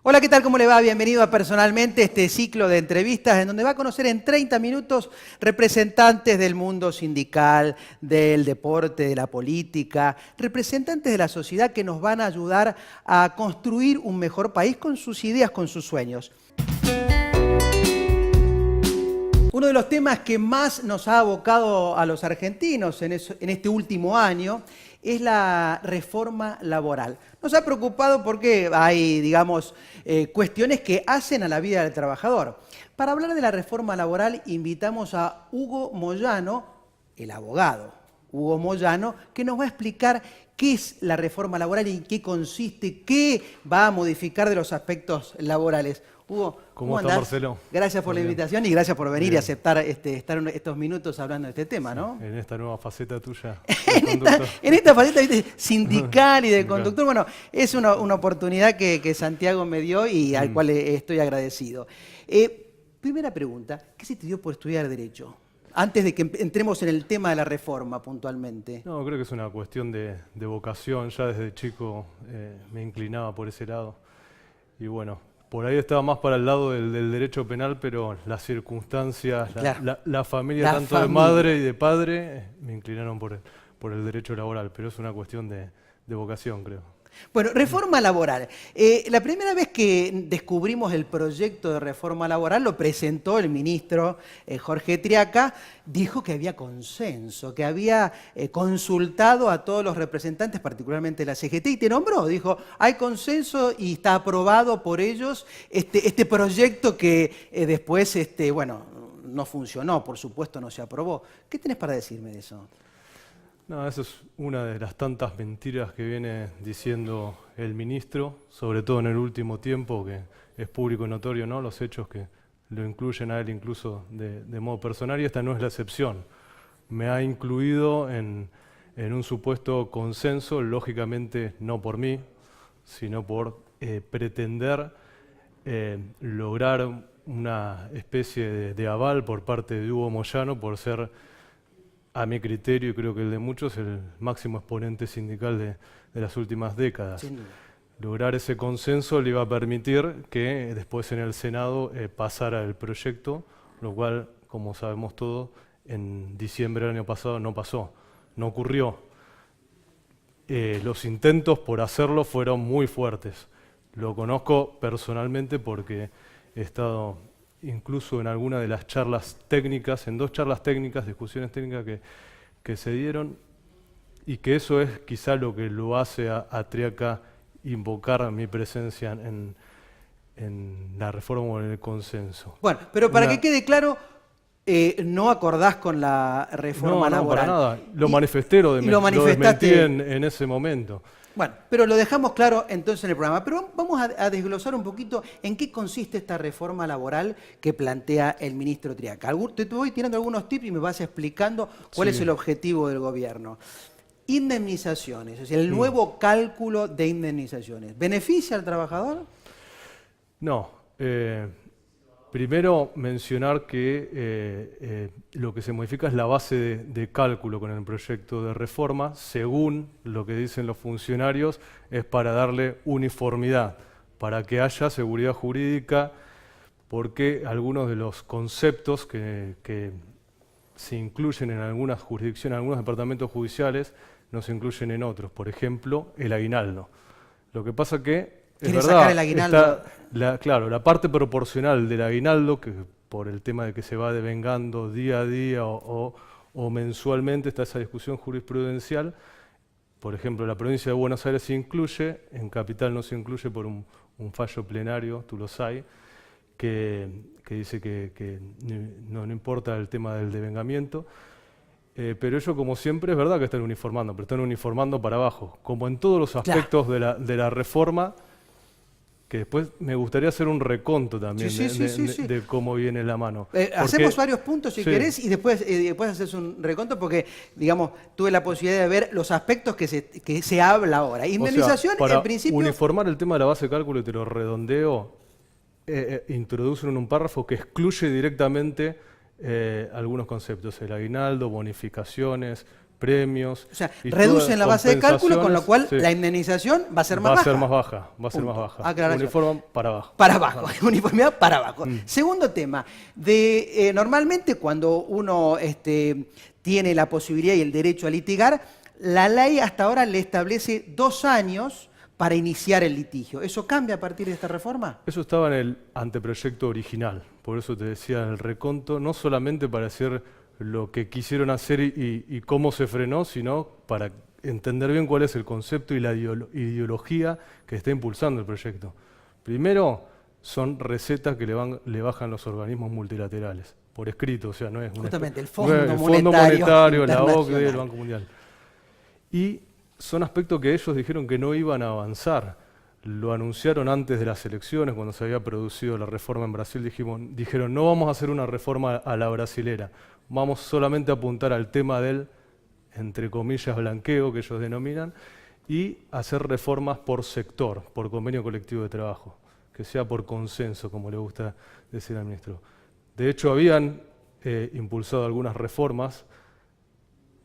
Hola, ¿qué tal? ¿Cómo le va? Bienvenido a Personalmente, este ciclo de entrevistas en donde va a conocer en 30 minutos representantes del mundo sindical, del deporte, de la política, representantes de la sociedad que nos van a ayudar a construir un mejor país con sus ideas, con sus sueños. Uno de los temas que más nos ha abocado a los argentinos en este último año es la reforma laboral. Nos ha preocupado porque hay, digamos, cuestiones que hacen a la vida del trabajador. Para hablar de la reforma laboral invitamos a Hugo Moyano, el abogado Hugo Moyano, que nos va a explicar qué es la reforma laboral y en qué consiste, qué va a modificar de los aspectos laborales. Hugo, ¿cómo andás? Marcelo? Gracias por la invitación y gracias por venir y aceptar estar estos minutos hablando de este tema, ¿no? En esta nueva faceta tuya. en esta faceta, ¿viste?, sindical y de conductor. Bueno, es una oportunidad que Santiago me dio y al cual estoy agradecido. Primera pregunta, ¿qué se te dio por estudiar Derecho? Antes de que entremos en el tema de la reforma puntualmente. No, creo que es una cuestión de vocación. Ya desde chico me inclinaba por ese lado. Y bueno, por ahí estaba más para el lado del derecho penal, pero las circunstancias, claro, la familia, tanto de madre y de padre, me inclinaron por el derecho laboral. Pero es una cuestión de vocación, creo. Bueno, reforma laboral. La primera vez que descubrimos el proyecto de reforma laboral lo presentó el ministro Jorge Triaca, dijo que había consenso, que había consultado a todos los representantes, particularmente la CGT, y te nombró, dijo, hay consenso y está aprobado por ellos este proyecto que después, bueno, no funcionó, por supuesto no se aprobó. ¿Qué tenés para decirme de eso? No, eso es una de las tantas mentiras que viene diciendo el ministro, sobre todo en el último tiempo, que es público y notorio, ¿no? Los hechos que lo incluyen a él incluso de modo personal, y esta no es la excepción. Me ha incluido en un supuesto consenso, lógicamente no por mí, sino por pretender lograr una especie de aval por parte de Hugo Moyano por ser, a mi criterio, y creo que el de muchos, el máximo exponente sindical de las últimas décadas. Lograr ese consenso le iba a permitir que después en el Senado pasara el proyecto, lo cual, como sabemos todos, en diciembre del año pasado no pasó, no ocurrió. Los intentos por hacerlo fueron muy fuertes. Lo conozco personalmente porque he estado incluso en alguna de las charlas técnicas, en 2 charlas técnicas, discusiones técnicas que se dieron, y que eso es quizá lo que lo hace a Triaca invocar mi presencia en la reforma o en el consenso. Bueno, pero para que quede claro, no acordás con la reforma laboral. No, para nada. Lo manifesté, lo desmentí en ese momento. Bueno, pero lo dejamos claro entonces en el programa. Pero vamos a desglosar un poquito en qué consiste esta reforma laboral que plantea el ministro Triaca. Te voy tirando algunos tips y me vas explicando cuál es el objetivo del gobierno. Indemnizaciones, es decir, el nuevo cálculo de indemnizaciones. ¿Beneficia al trabajador? No. Primero mencionar que lo que se modifica es la base de cálculo con el proyecto de reforma. Según lo que dicen los funcionarios, es para darle uniformidad, para que haya seguridad jurídica, porque algunos de los conceptos que se incluyen en algunas jurisdicciones, en algunos departamentos judiciales, no se incluyen en otros. Por ejemplo, el aguinaldo. Lo que pasa que es verdad, sacar el aguinaldo. Claro, la parte proporcional del aguinaldo, que por el tema de que se va devengando día a día o mensualmente, está esa discusión jurisprudencial. Por ejemplo, la provincia de Buenos Aires se incluye, en Capital no se incluye por un fallo plenario, tú lo sabes, que dice que no importa el tema del devengamiento. Pero ellos, como siempre, es verdad que están uniformando, pero están uniformando para abajo, como en todos los aspectos de la reforma, que después me gustaría hacer un reconto también de cómo viene la mano. Hacemos varios puntos si querés y después haces un reconto porque, digamos, tuve la posibilidad de ver los aspectos que se habla ahora. Indemnización, para en principio... uniformar el tema de la base de cálculo, y te lo redondeo, introducen en un párrafo que excluye directamente algunos conceptos, el aguinaldo, bonificaciones, premios. O sea, y reducen todas la base de cálculo, con lo cual compensaciones, sí, la indemnización va a ser más va baja. a ser más baja, va a ser más Punto. baja. Aclaración. Uniforman para abajo. Para abajo, uniformidad para abajo. Segundo tema, normalmente cuando uno tiene la posibilidad y el derecho a litigar, la ley hasta ahora le establece 2 años para iniciar el litigio. ¿Eso cambia a partir de esta reforma? Eso estaba en el anteproyecto original, por eso te decía en el reconto, no solamente para decir lo que quisieron hacer y cómo se frenó, sino para entender bien cuál es el concepto y la ideología que está impulsando el proyecto. Primero, son recetas que le bajan los organismos multilaterales, por escrito, o sea, no es justamente el no Fondo es el Monetario Monetario, la OCDE, el Internacional. Banco Mundial. Y son aspectos que ellos dijeron que no iban a avanzar. Lo anunciaron antes de las elecciones, cuando se había producido la reforma en Brasil, dijeron no vamos a hacer una reforma a la brasilera, vamos solamente a apuntar al tema del, entre comillas, blanqueo, que ellos denominan, y hacer reformas por sector, por convenio colectivo de trabajo, que sea por consenso, como le gusta decir al ministro. De hecho, habían impulsado algunas reformas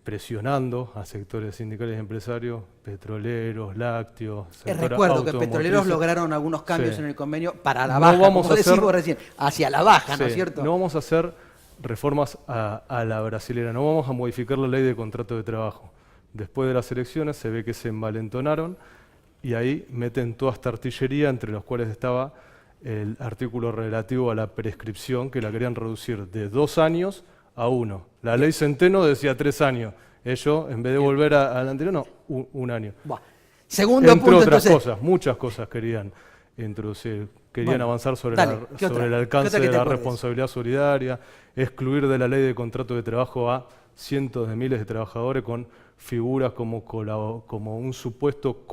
presionando a sectores sindicales y empresarios, petroleros, lácteos, sector Recuerdo que automotriz. petroleros lograron algunos cambios Sí. en el convenio para la No baja, vamos como a decís hacer- vos recién, hacia la baja, ¿no es Sí, cierto? no vamos a hacer reformas a la brasilera, no vamos a modificar la ley de contrato de trabajo. Después de las elecciones se ve que se envalentonaron y ahí meten toda esta artillería, entre los cuales estaba el artículo relativo a la prescripción, que la querían reducir de 2 años a 1. La ley Centeno decía 3 años. Ellos, en vez de volver al anterior, no, 1 año. Buah. Segundo Entre punto, otras entonces. cosas, muchas cosas querían introducir. Querían Bueno, avanzar sobre, dale, ¿qué otra? sobre el ¿Qué alcance otra que de te la acuerdes? responsabilidad solidaria, excluir de la ley de contrato de trabajo a cientos de miles de trabajadores con figuras como un supuesto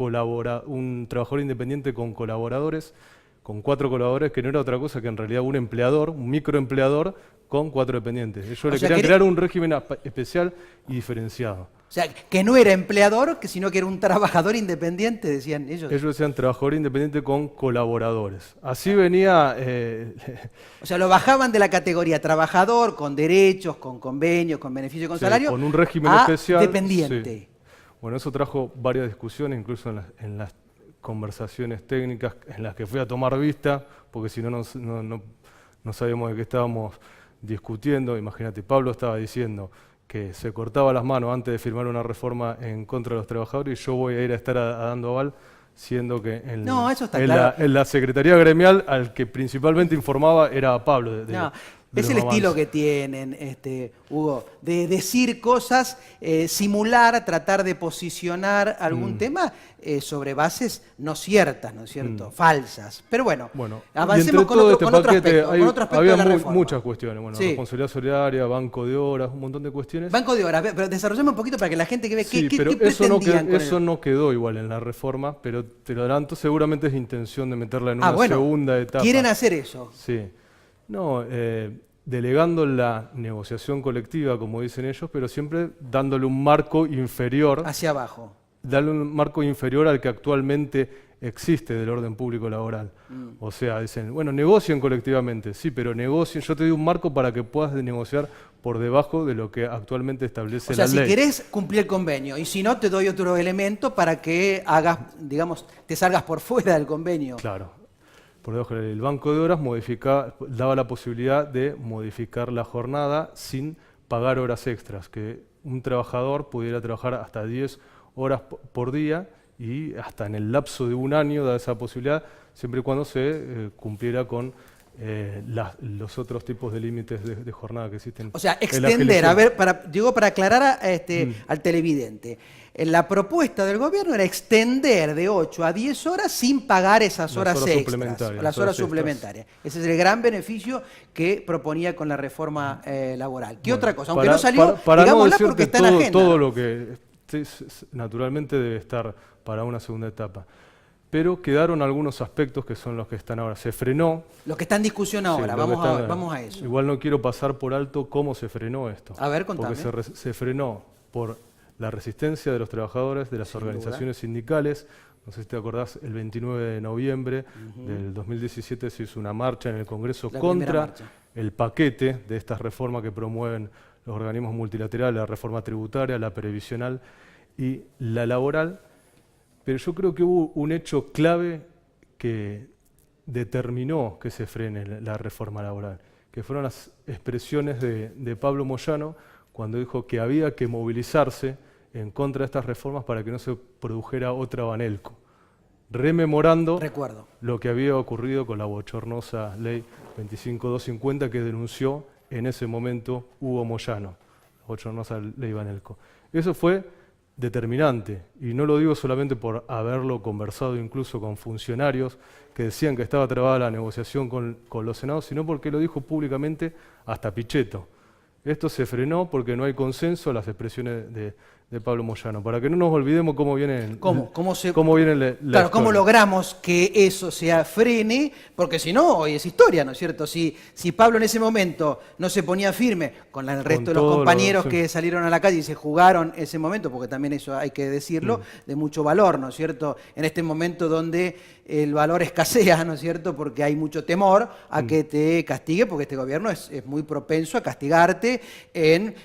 un trabajador independiente con colaboradores, con 4 colaboradores, que no era otra cosa que en realidad un empleador, un microempleador con 4 dependientes. Ellos le sea, querían que- crear un régimen especial y diferenciado. O sea, que no era empleador, sino que era un trabajador independiente, decían ellos. Ellos decían trabajador independiente con colaboradores. Así venía... O sea, lo bajaban de la categoría trabajador, con derechos, con convenios, con beneficios, con sí, salario, con un régimen a especial. dependiente. Sí. Bueno, eso trajo varias discusiones, incluso en las conversaciones técnicas en las que fui a tomar vista, porque si no, no sabíamos de qué estábamos discutiendo. Imagínate, Pablo estaba diciendo que se cortaba las manos antes de firmar una reforma en contra de los trabajadores y yo voy a ir a estar dando aval, siendo que No, eso está en claro. la Secretaría Gremial al que principalmente informaba era a Pablo. No, de es los el estilo avances. que tienen, Hugo, de decir cosas, simular, tratar de posicionar algún tema sobre bases no ciertas, ¿no es cierto? Falsas. Pero bueno, Bueno, avancemos y con entre otro, todo este con otro paquete aspecto, con otro aspecto había de la reforma. muchas cuestiones. Bueno, Sí. responsabilidad solidaria, banco de horas, un montón de cuestiones. Banco de horas, pero desarrollemos un poquito para que la gente que ve Sí, qué pero pretendían eso, no quedó, con eso el- no quedó igual en la reforma, pero te lo adelanto, seguramente es intención de meterla en una bueno, segunda etapa. quieren hacer eso. Sí. No, delegando la negociación colectiva, como dicen ellos, pero siempre dándole un marco inferior, Hacia abajo. darle un marco inferior al que actualmente existe del orden público laboral. O sea, dicen, bueno, negocien colectivamente, sí, pero negocien, yo te doy un marco para que puedas negociar por debajo de lo que actualmente establece O sea, la si ley. querés cumplir el convenio y si no, te doy otro elemento para que hagas, digamos, te salgas por fuera del convenio. Claro. Por debajo de la ley. El banco de horas daba la posibilidad de modificar la jornada sin pagar horas extras, que un trabajador pudiera trabajar hasta 10 horas por día y hasta en el lapso de 1 año da esa posibilidad, siempre y cuando se cumpliera con los otros tipos de límites de jornada que existen. O sea, en la extender, a legislación. ver, digo para aclarar al televidente. La propuesta del gobierno era extender de 8 a 10 horas sin pagar esas Las horas horas extras, suplementarias, las horas suplementarias. Ese es el gran beneficio que proponía con la reforma laboral. ¿Qué Bueno, otra cosa? Aunque para- no salió, para no digámosla decirte porque está en todo, agenda. todo lo que naturalmente debe estar para una segunda etapa. Pero quedaron algunos aspectos que son los que están ahora. Se frenó. Lo que está en discusión ahora, sí, lo que vamos, está- vamos a eso. Igual no quiero pasar por alto cómo se frenó esto. A ver, contame. Porque se frenó por la resistencia de los trabajadores, de las Sin organizaciones sindicales. No sé si te acordás, el 29 de noviembre del 2017 se hizo una marcha en el Congreso La primera contra marcha. el paquete de estas reformas que promueven los organismos multilaterales, la reforma tributaria, la previsional y la laboral. Pero yo creo que hubo un hecho clave que determinó que se frene la reforma laboral, que fueron las expresiones de Pablo Moyano cuando dijo que había que movilizarse en contra de estas reformas para que no se produjera otra Banelco, rememorando lo que había ocurrido con la bochornosa ley 25250 que denunció en ese momento Hugo Moyano, la bochornosa ley Banelco. Eso fue determinante, y no lo digo solamente por haberlo conversado incluso con funcionarios que decían que estaba trabada la negociación con los senados, sino porque lo dijo públicamente hasta Pichetto. Esto se frenó porque no hay consenso a las expresiones de Pablo Moyano. Para que no nos olvidemos cómo viene ¿Cómo logramos que eso se frene? Porque si no, hoy es historia, ¿no es cierto? Si Pablo en ese momento no se ponía firme con el resto de los compañeros que salieron a la calle y se jugaron ese momento, porque también eso hay que decirlo, de mucho valor, ¿no es cierto? En este momento donde el valor escasea, ¿no es cierto? Porque hay mucho temor a que te castigue, porque este gobierno es muy propenso a castigarte en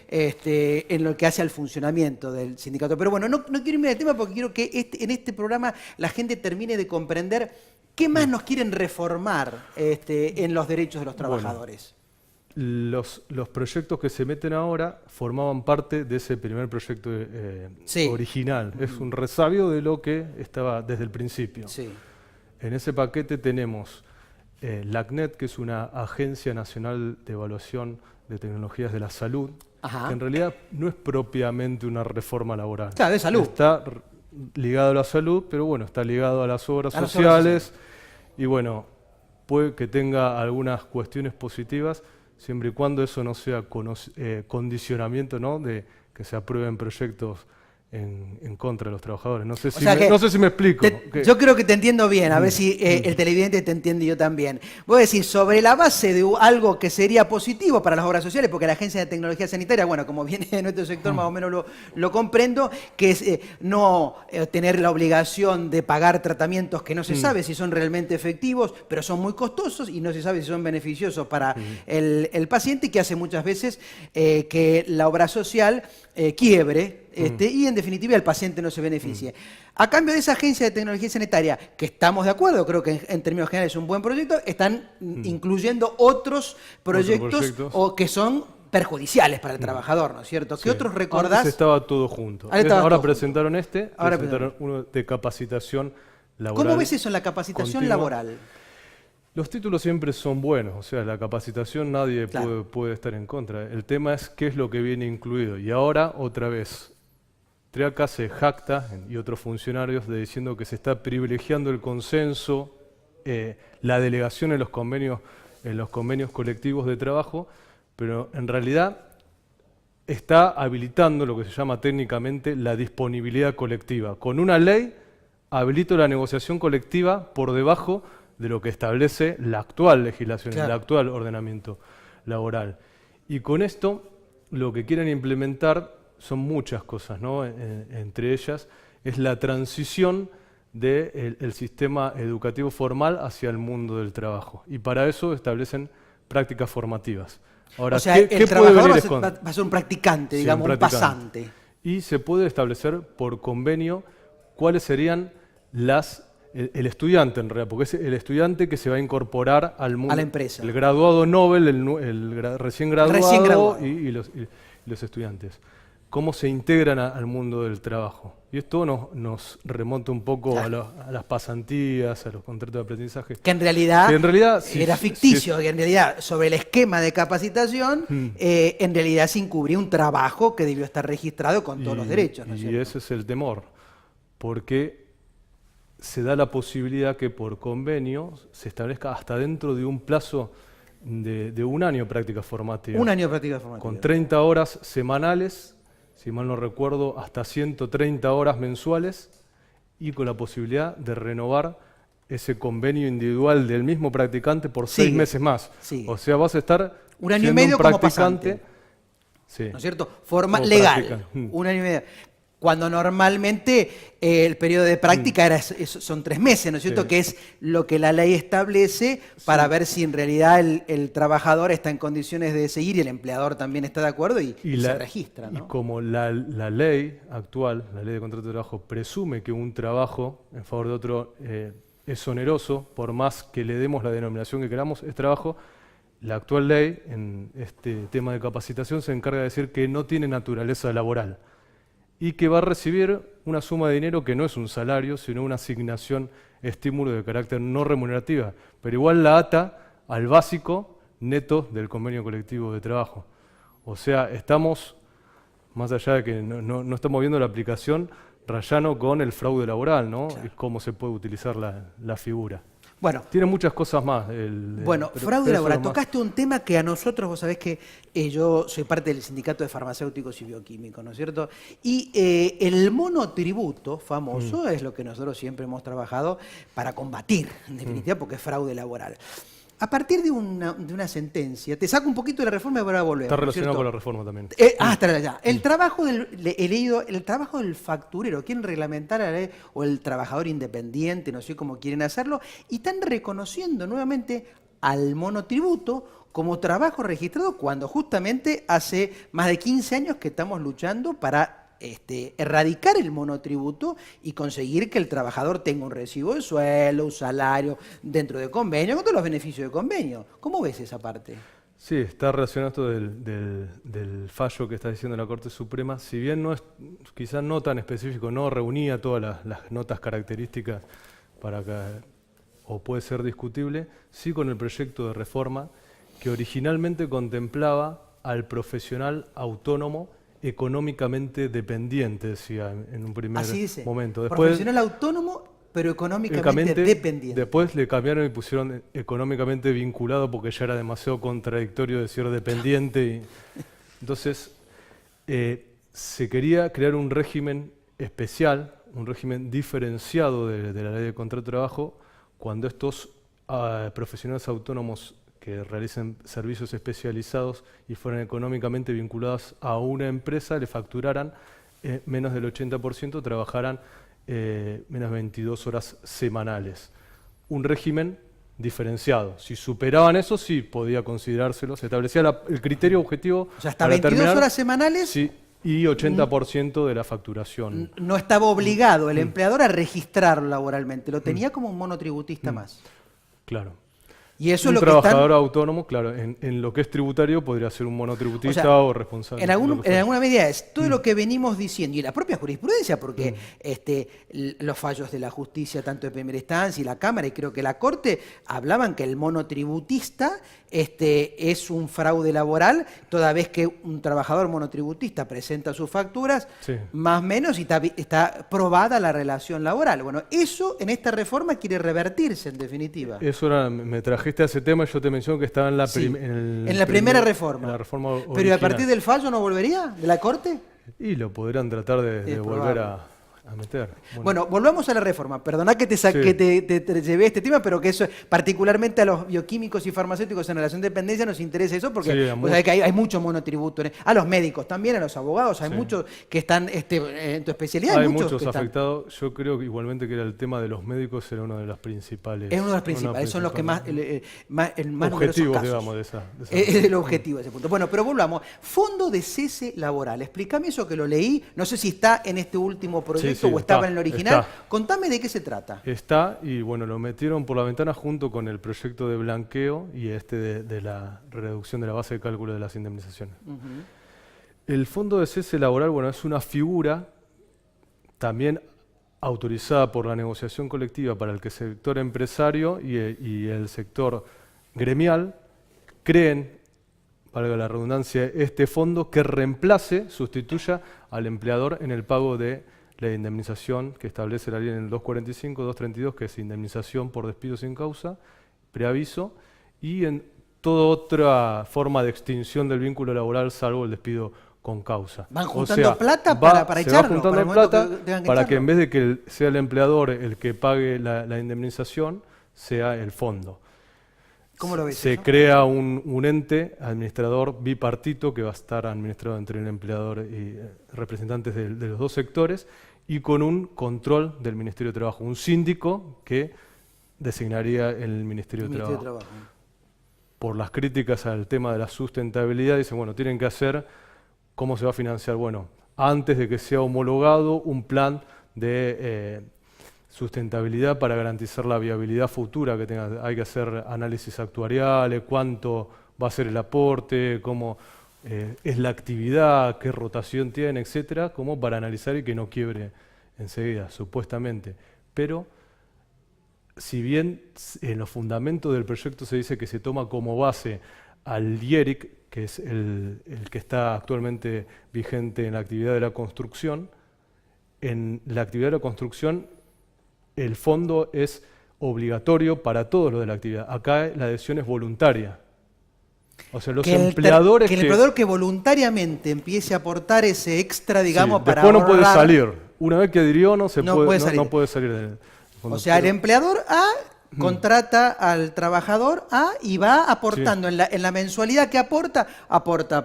lo que hace al funcionamiento del sindicato. Pero bueno, no quiero irme del tema porque quiero que en este programa la gente termine de comprender qué más nos quieren reformar en los derechos de los trabajadores. Bueno, los proyectos que se meten ahora formaban parte de ese primer proyecto original. Es un resabio de lo que estaba desde el principio. Sí. En ese paquete tenemos la ACNET, que es una Agencia Nacional de Evaluación de Tecnologías de la Salud, que en realidad no es propiamente una reforma laboral. Claro, de salud. Está ligado a la salud, pero bueno, está ligado a las obras sociales y bueno, puede que tenga algunas cuestiones positivas, siempre y cuando eso no sea condicionamiento, ¿no?, de que se aprueben proyectos en contra de los trabajadores. No sé si me explico. Yo creo que te entiendo bien, a ver si el televidente te entiende yo también. Voy a decir, sobre la base de algo que sería positivo para las obras sociales, porque la Agencia de Tecnología Sanitaria, bueno, como viene de nuestro sector, más o menos lo comprendo, que es no tener la obligación de pagar tratamientos que no se sabe si son realmente efectivos, pero son muy costosos y no se sabe si son beneficiosos para el paciente, y que hace muchas veces que la obra social quiebre, y en definitiva el paciente no se beneficie. A cambio de esa Agencia de Tecnología Sanitaria, que estamos de acuerdo, creo que en términos generales es un buen proyecto, están incluyendo otros proyectos que son perjudiciales para el trabajador, ¿no es cierto? ¿Qué otros recordás? Antes estaba todo junto. Ahora presentaron presentaron uno de capacitación laboral. ¿Cómo ves eso en la capacitación laboral? Los títulos siempre son buenos, o sea, la capacitación nadie puede estar en contra. El tema es qué es lo que viene incluido. Y ahora, otra vez, Triaca se jacta, y otros funcionarios, de diciendo que se está privilegiando el consenso, la delegación en los convenios colectivos de trabajo, pero en realidad está habilitando lo que se llama técnicamente la disponibilidad colectiva. Con una ley habilito la negociación colectiva por debajo de lo que establece la actual legislación, el actual ordenamiento laboral. Y con esto lo que quieren implementar son muchas cosas, ¿no? Entre ellas es la transición del sistema educativo formal hacia el mundo del trabajo. Y para eso establecen prácticas formativas. Ahora, o sea, el trabajador va a ser un practicante, digamos, un pasante. Y se puede establecer por convenio cuáles serían el estudiante, en realidad, porque es el estudiante que se va a incorporar al mundo. A la empresa. El graduado Nobel, el recién graduado. Y los estudiantes. Cómo se integran al mundo del trabajo. Y esto nos remonta un poco a las pasantías, a los contratos de aprendizaje. Que en realidad era ficticio, que en realidad sobre el esquema de capacitación, en realidad se encubría un trabajo que debió estar registrado con todos los derechos, ¿no es cierto? Y ese es el temor, porque se da la posibilidad que por convenio se establezca hasta dentro de un plazo de un año práctica formativa. Un año de práctica formativa. Con 30 horas semanales, si mal no recuerdo, hasta 130 horas mensuales, y con la posibilidad de renovar ese convenio individual del mismo practicante por 6 meses más. O sea, vas a estar un año y medio como pasante. ¿No es cierto? Forma legal. Un año y medio. Cuando normalmente el periodo de práctica son 3 meses, ¿no es cierto? Sí. Que es lo que la ley establece para ver si en realidad el trabajador está en condiciones de seguir y el empleador también está de acuerdo y se registra, ¿no? Y como la ley actual, la ley de contrato de trabajo, presume que un trabajo en favor de otro es oneroso, por más que le demos la denominación que queramos, es trabajo, la actual ley en este tema de capacitación se encarga de decir que no tiene naturaleza laboral y que va a recibir una suma de dinero que no es un salario, sino una asignación estímulo de carácter no remunerativa, pero igual la ata al básico neto del convenio colectivo de trabajo. O sea, estamos, más allá de que no estamos viendo la aplicación, rayando con el fraude laboral, ¿no? Claro. Y cómo se puede utilizar la figura. Bueno, Tiene muchas cosas más. fraude laboral. Tocaste un tema que a nosotros, vos sabés que yo soy parte del Sindicato de Farmacéuticos y Bioquímicos, ¿no es cierto? Y el monotributo famoso es lo que nosotros siempre hemos trabajado para combatir, en definitiva, porque es fraude laboral. A partir de una sentencia, te saco un poquito de la reforma y ahora volvemos. Está relacionado ¿cierto? con la reforma también. Está allá. El trabajo he leído, el trabajo del facturero, quieren reglamentar la ley, o el trabajador independiente, no sé cómo quieren hacerlo, y están reconociendo nuevamente al monotributo como trabajo registrado cuando justamente hace más de 15 años que estamos luchando para erradicar el monotributo y conseguir que el trabajador tenga un recibo de sueldo, un salario dentro de convenio, con todos los beneficios de convenio. ¿Cómo ves esa parte? Sí, está relacionado esto del fallo que está diciendo la Corte Suprema. Si bien no es, quizás no tan específico, no reunía todas las notas características para que, o puede ser discutible, sí con el proyecto de reforma que originalmente contemplaba al profesional autónomo económicamente dependiente, decía en un primer Así dice, momento. Después, profesional autónomo, pero económicamente dependiente. Después le cambiaron y pusieron económicamente vinculado porque ya era demasiado contradictorio decir dependiente. Entonces, se quería crear un régimen especial, un régimen diferenciado de la ley de contrato de trabajo, cuando estos profesionales autónomos que realicen servicios especializados y fueran económicamente vinculados a una empresa, le facturaran menos del 80%, trabajaran menos de 22 horas semanales. Un régimen diferenciado. Si superaban eso, sí podía considerárselo. Se establecía el criterio objetivo. O sea, hasta 22 horas semanales. Sí, y 80% de la facturación. No estaba obligado el empleador a registrarlo laboralmente, lo tenía como un monotributista más. Claro. Y eso un es lo trabajador autónomo, claro, en lo que es tributario podría ser un monotributista o responsable. En alguna medida es todo lo que venimos diciendo, y la propia jurisprudencia, porque los fallos de la justicia, tanto de primera instancia y la Cámara, y creo que la Corte, hablaban que el monotributista es un fraude laboral, toda vez que un trabajador monotributista presenta sus facturas, más o menos, y está probada la relación laboral. Bueno, eso en esta reforma quiere revertirse, en definitiva. Eso era, me trajiste a ese tema y yo te menciono que estaba en la, en la primera reforma. En la reforma original. Pero ¿y a partir del fallo no volvería? ¿De la Corte? Y lo podrán tratar de volver a meter. Bueno, volvamos a la reforma. Perdoná que te llevé este tema, pero que eso, particularmente a los bioquímicos y farmacéuticos en relación de dependencia, nos interesa eso porque sabés que hay mucho monotributo. A los médicos también, a los abogados, hay muchos que están en tu especialidad. Hay muchos afectados. Yo creo que igualmente que era el tema de los médicos era uno de los principales. Es uno de los principales, son los que más objetivos, digamos, de esa es el objetivo de ese punto. Bueno, pero volvamos. Fondo de cese laboral. Explícame eso que lo leí. No sé si está en este último proyecto. O estaba en el original. Contame de qué se trata. Está, y bueno, lo metieron por la ventana junto con el proyecto de blanqueo y de la reducción de la base de cálculo de las indemnizaciones. El fondo de cese laboral, bueno, es una figura también autorizada por la negociación colectiva para el que el sector empresario y el sector gremial creen, valga la redundancia, este fondo que sustituya al empleador en el pago de la indemnización que establece la ley en el 245, 232, que es indemnización por despido sin causa, preaviso, y en toda otra forma de extinción del vínculo laboral, salvo el despido con causa. Van juntando plata para echarlo. Va juntando plata para que en vez de que sea el empleador el que pague la indemnización, sea el fondo. ¿Cómo lo ves Se eso? crea un ente administrador bipartito que va a estar administrado entre el empleador y representantes de los dos sectores y con un control del Ministerio de Trabajo, un síndico que designaría el Ministerio El de Ministerio Trabajo. de Trabajo. Por las críticas al tema de la sustentabilidad, dicen, bueno, tienen que hacer, ¿cómo se va a financiar? Bueno, antes de que sea homologado, un plan de sustentabilidad para garantizar la viabilidad futura que tenga. Hay que hacer análisis actuariales, cuánto va a ser el aporte, cómo es la actividad, qué rotación tiene, etcétera, como para analizar y que no quiebre enseguida, supuestamente. Pero si bien en los fundamentos del proyecto se dice que se toma como base al IERIC, que es el que está actualmente vigente en la actividad de la construcción, en la actividad de la construcción el fondo es obligatorio para todos los de la actividad. Acá la adhesión es voluntaria. O sea, los empleadores que el empleador que voluntariamente empiece a aportar ese extra, digamos, sí, para después no puede ahorrar. salir. Una vez que adhirió no Puede salir. no puede salir del fondo. O sea, el empleador A contrata al trabajador A y va aportando Sí. en la mensualidad que aporta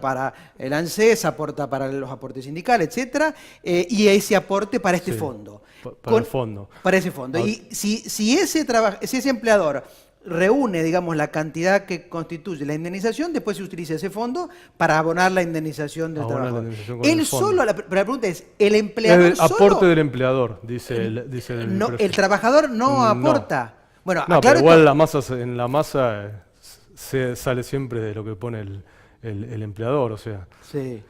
para el ANSES, aporta para los aportes sindicales, etcétera, y ese aporte para este Sí, fondo. para el fondo. Para ese fondo. Y si ese empleador reúne, digamos, la cantidad que constituye la indemnización, después se utiliza ese fondo para abonar la indemnización del Abonar la trabajador. indemnización con Él el fondo. solo, pero la pregunta es, ¿el empleador Es el solo? aporte del empleador, dice el No, el proyecto. trabajador no No. aporta. Bueno, No, aclaro pero igual esto. en la masa se sale siempre de lo que pone el empleador, o sea. Sí.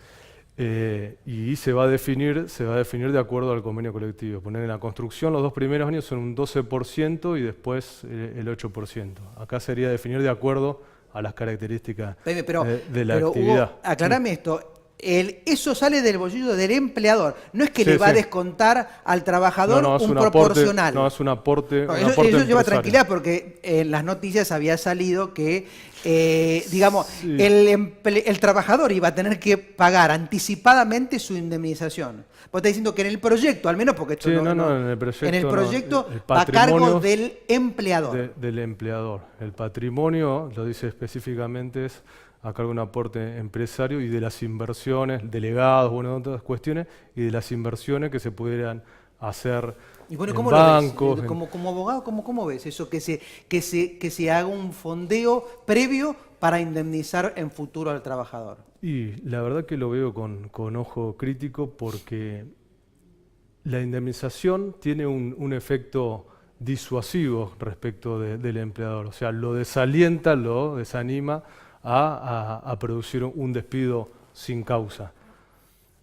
Y se va a definir de acuerdo al convenio colectivo. Poner en la construcción los 2 primeros años son un 12% y después el 8%. Acá sería definir de acuerdo a las características de la actividad. Hugo, aclarame esto. Eso sale del bolsillo del empleador. No es que Sí, le va a sí. descontar al trabajador No, es un un aporte, proporcional. no, es un aporte. No, un eso aporte lleva empresario. tranquilidad porque en las noticias había salido que, digamos, Sí. el trabajador iba a tener que pagar anticipadamente su indemnización. Vos estás diciendo que en el proyecto, al menos porque esto Sí, en el proyecto, en el proyecto el va a cargo patrimonio del empleador. del empleador. El patrimonio, lo dice específicamente, es a cargo de un aporte empresario y de las inversiones, delegados, bueno, otras cuestiones, y de las inversiones que se pudieran hacer Y bueno, en ¿cómo bancos. lo ves? Como abogado, ¿cómo ves eso? Que se haga un fondeo previo para indemnizar en futuro al trabajador. Y la verdad que lo veo con ojo crítico porque la indemnización tiene un efecto disuasivo respecto del empleador. O sea, lo desalienta, lo desanima a producir un despido sin causa.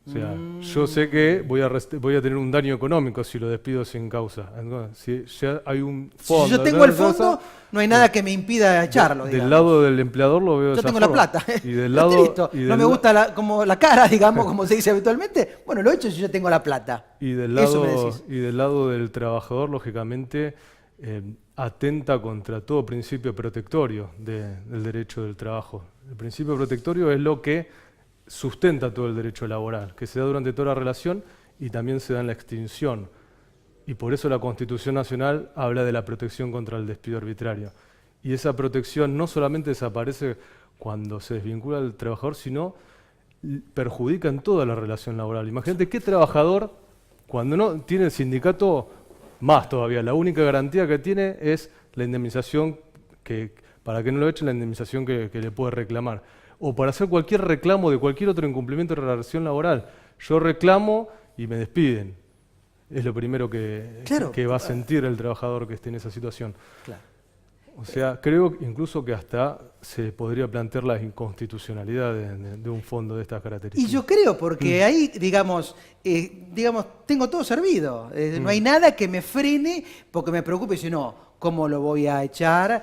O sea, yo sé que voy a tener un daño económico si lo despido sin causa. Entonces, si ya hay un fondo. Si yo tengo el fondo, no hay nada que me impida echarlo. Del digamos. lado del empleador lo veo de Yo esa tengo la forma. plata. Y del lado, Listo. y No del me la- gusta como la cara, digamos, como se dice habitualmente. Bueno, lo he hecho si yo tengo la plata. Y del Eso me lado, decís. y del lado del trabajador, lógicamente, atenta contra todo principio protectorio del derecho del trabajo. El principio protectorio es lo que sustenta todo el derecho laboral, que se da durante toda la relación y también se da en la extinción. Y por eso la Constitución Nacional habla de la protección contra el despido arbitrario. Y esa protección no solamente desaparece cuando se desvincula al trabajador, sino perjudica en toda la relación laboral. Imagínate qué trabajador, cuando no tiene el sindicato, más todavía, la única garantía que tiene es la indemnización, para que no lo echen, la indemnización que le puede reclamar. O para hacer cualquier reclamo de cualquier otro incumplimiento de la relación laboral. Yo reclamo y me despiden. Es lo primero que va a sentir el trabajador que esté en esa situación. Claro. O sea, creo incluso que hasta se podría plantear la inconstitucionalidad de un fondo de estas características. Y yo creo, porque ahí, digamos, tengo todo servido. No hay nada que me frene porque me preocupe si no. ¿Cómo lo voy a echar?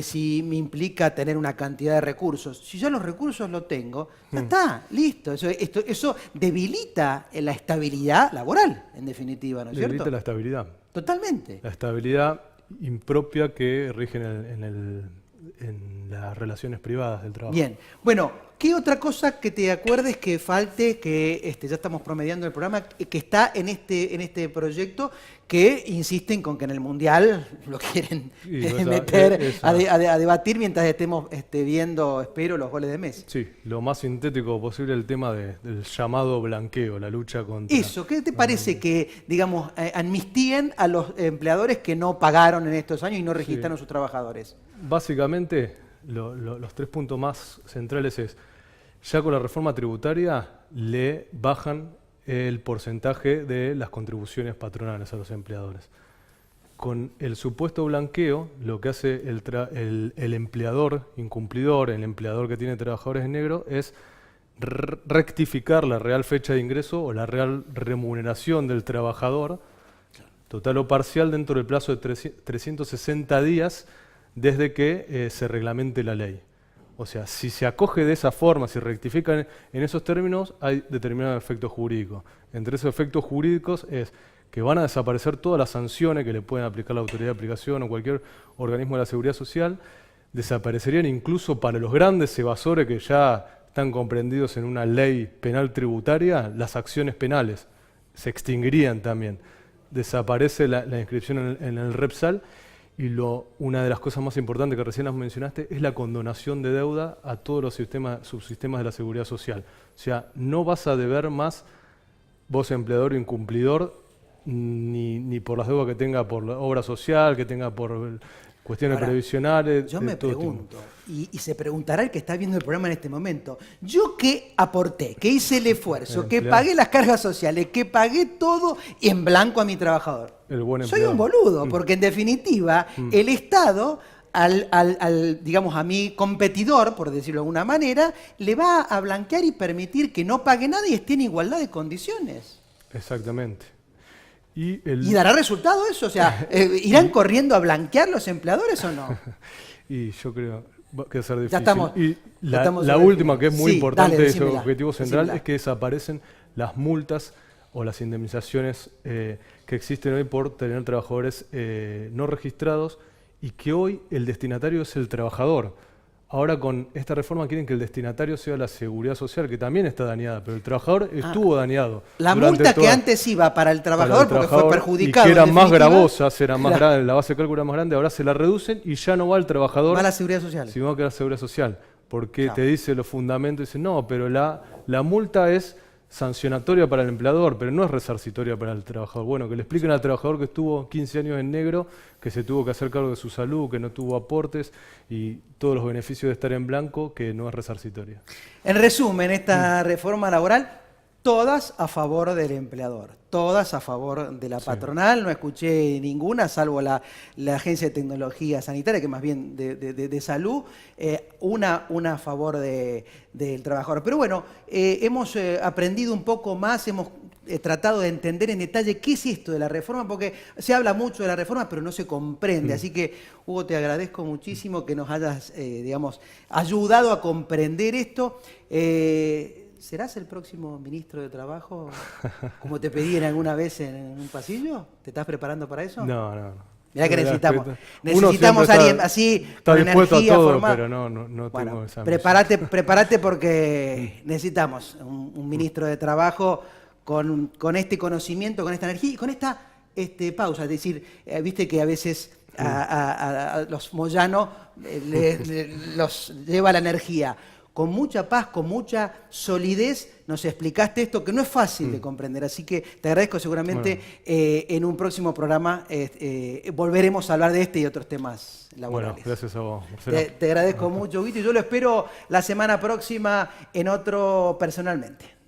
Si me implica tener una cantidad de recursos. Si ya los recursos lo tengo, ya está, listo. Eso debilita la estabilidad laboral, en definitiva, ¿no es Debilita cierto? la estabilidad. Totalmente. La estabilidad impropia que rige en las relaciones privadas del trabajo. Bien. Bueno, ¿Qué otra cosa que te acuerdes que falte, que ya estamos promediando el programa, que está en este proyecto, que insisten con que en el Mundial lo quieren meter a debatir mientras estemos viendo, espero, los goles de Messi? Sí, lo más sintético posible el tema del llamado blanqueo, la lucha contra... Eso, ¿qué te parece que, digamos, amnistíen a los empleadores que no pagaron en estos años y no registraron sus trabajadores? Básicamente, los 3 puntos más centrales es, ya con la reforma tributaria le bajan el porcentaje de las contribuciones patronales a los empleadores. Con el supuesto blanqueo, lo que hace el empleador incumplidor, el empleador que tiene trabajadores en negro, es rectificar la real fecha de ingreso o la real remuneración del trabajador, total o parcial, dentro del plazo de 360 días desde que se reglamente la ley. O sea, si se acoge de esa forma, si rectifican en esos términos, hay determinados efectos jurídicos. Entre esos efectos jurídicos es que van a desaparecer todas las sanciones que le pueden aplicar la autoridad de aplicación o cualquier organismo de la seguridad social, desaparecerían incluso para los grandes evasores que ya están comprendidos en una ley penal tributaria, las acciones penales se extinguirían también. Desaparece la inscripción en el REPSAL. Y una de las cosas más importantes que recién las mencionaste es la condonación de deuda a todos los subsistemas de la seguridad social. O sea, no vas a deber más, vos empleador incumplidor, ni por las deudas que tenga por la obra social, que tenga por cuestiones previsionales. Yo me pregunto, y se preguntará el que está viendo el programa en este momento, yo que aporté, que hice el esfuerzo, que pagué las cargas sociales, que pagué todo en blanco a mi trabajador. Soy un boludo, porque en definitiva el Estado digamos, a mi competidor, por decirlo de alguna manera, le va a blanquear y permitir que no pague nada y esté en igualdad de condiciones. Exactamente. ¿Y dará resultado eso? O sea, ¿irán corriendo a blanquear los empleadores o no? Y yo creo que va a ser difícil. Ya estamos, y la última, que es muy importante, dale, ese objetivo central, decímela. Es que desaparecen las multas o las indemnizaciones que existen hoy por tener trabajadores no registrados, y que hoy el destinatario es el trabajador. Ahora con esta reforma quieren que el destinatario sea la seguridad social, que también está dañada, pero el trabajador estuvo dañado. La multa que antes iba para el trabajador porque fue perjudicado. Y que eran más gravosas, eran más grandes, la base de cálculo era más grande, ahora se la reducen y ya no va el trabajador. Va a la seguridad social. Sino que a la seguridad social. Porque te dice los fundamentos, dice, no, pero la multa es sancionatoria para el empleador, pero no es resarcitoria para el trabajador. Bueno, que le expliquen al trabajador que estuvo 15 años en negro, que se tuvo que hacer cargo de su salud, que no tuvo aportes y todos los beneficios de estar en blanco, que no es resarcitoria. En resumen, esta reforma laboral, todas a favor del empleador, todas a favor de la patronal. No escuché ninguna, salvo la Agencia de Tecnología Sanitaria, que más bien de salud, una a favor del trabajador. Pero bueno, hemos aprendido un poco más, hemos tratado de entender en detalle qué es esto de la reforma, porque se habla mucho de la reforma, pero no se comprende. Así que, Hugo, te agradezco muchísimo que nos hayas, digamos, ayudado a comprender esto. ¿Serás el próximo ministro de Trabajo, como te pedían alguna vez en un pasillo? ¿Te estás preparando para eso? No. Mirá que necesitamos a alguien así, está con dispuesto energía, a todo, formada. pero no Bueno, tengo esa prepárate porque necesitamos un ministro de Trabajo con este conocimiento, con esta energía y con esta pausa. Es decir, viste que a veces a los moyanos los lleva la energía. Con mucha paz, con mucha solidez, nos explicaste esto que no es fácil de comprender. Así que te agradezco, seguramente en un próximo programa volveremos a hablar de este y otros temas laborales. Bueno, gracias a vos, Marcelo. Te agradezco mucho, Guito, y yo lo espero la semana próxima en otro Personalmente.